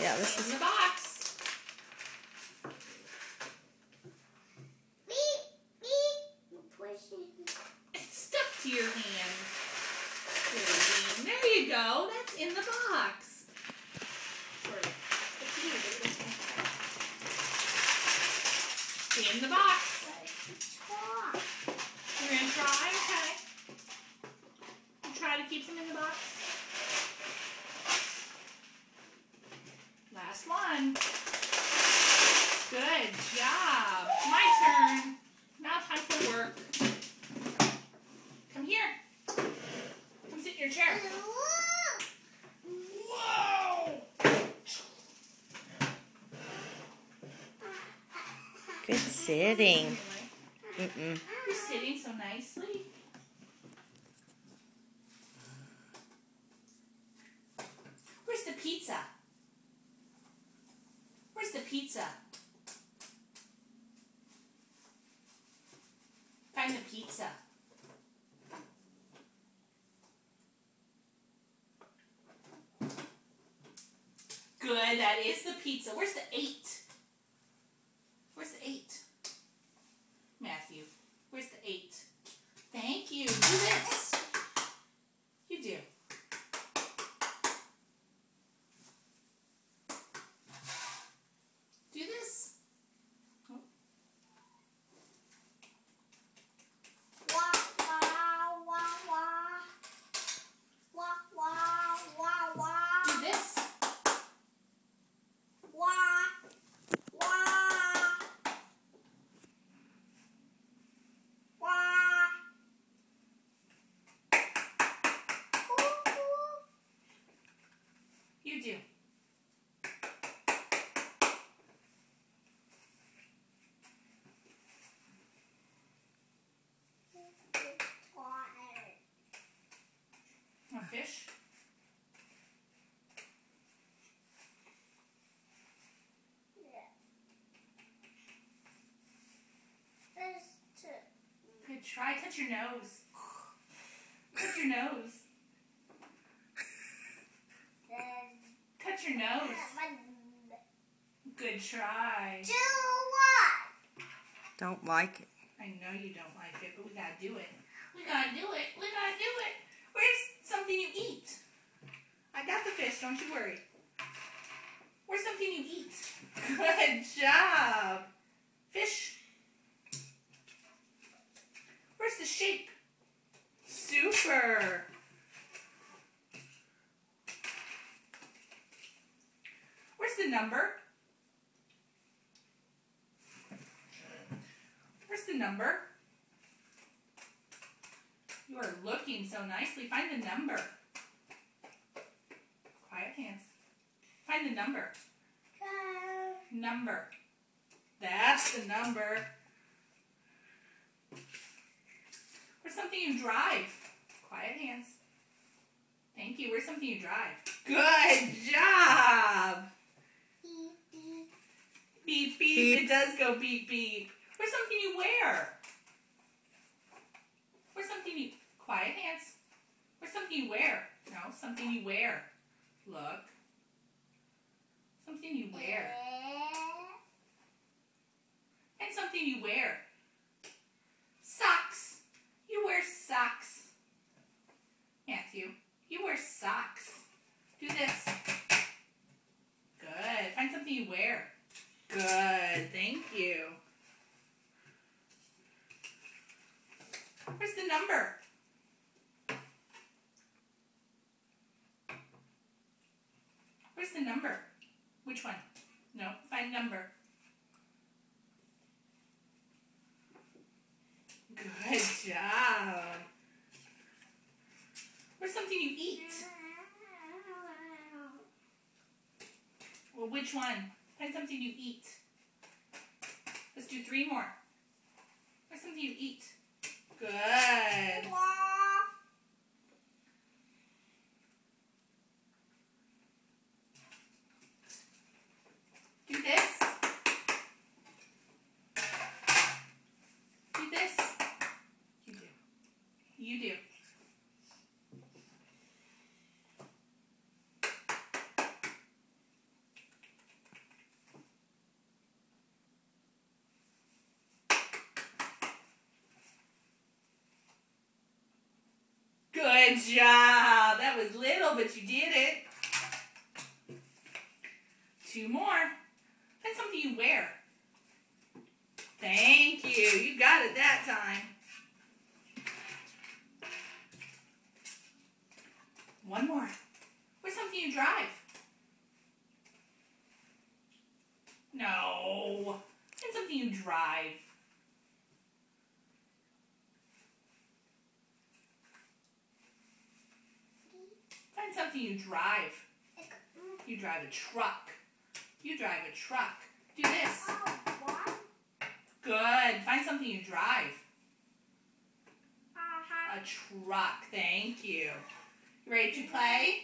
Yeah, this is in the box. It's stuck to your hand. There you go. That's in the box. Stay in the box. You're going to try? Okay. You try to keep them in the box. Last one. Good job. My turn. Now time for work. Come here. Come sit in your chair. Whoa! good sitting. Mm-mm. You're sitting so nicely. Where's the pizza? Where's the pizza? Find the pizza. Good, that is the pizza. Where's the 8? Where's the 8? Matthew, where's the 8? Thank you. Do this. You do. Do this. Oh. Do this. You do. Want fish? Good try. Touch your nose. Touch your nose. Touch your nose. Good try. Don't like it. I know you don't like it, but we gotta do it. We gotta do it. We gotta do it. Where's something you eat? I got the fish, don't you worry. Where's something you eat? Good job. Fish. Where's the shape? Super. Where's the number? Where's the number? You are looking so nicely. Find the number. Quiet hands. Find the number. Number. That's the number. Where's something you drive? Quiet hands. Thank you. Where's something you drive? Good job. Beep, beep. Beep. It does go beep, beep. Where's something you wear? Where's something you... Quiet hands. Where's something you wear? No, something you wear. Look. Something you wear. And something you wear. Socks. You wear socks. Matthew, you wear socks. Do this. Good. Find something you wear. Good. Thank you. Where's the number? Where's the number? Which one? No, find number. Good job. Where's something you eat? Well, which one? Find something you eat. Let's do 3 more. Where's something you eat? Good. Do this. Do this. You do. You do. Good job. That was little, but you did it. 2 more. Find something you wear. Thank you. You got it that time. 1 more. Where's something you drive? No. Find something you drive. Find something you drive. You drive a truck. You drive a truck. Do this. Good. Find something you drive. A truck. Thank you. You ready to play?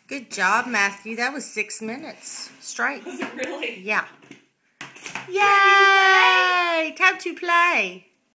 Good job, Matthew. That was 6 minutes straight. Was it really? Yeah. Yay! Time to play.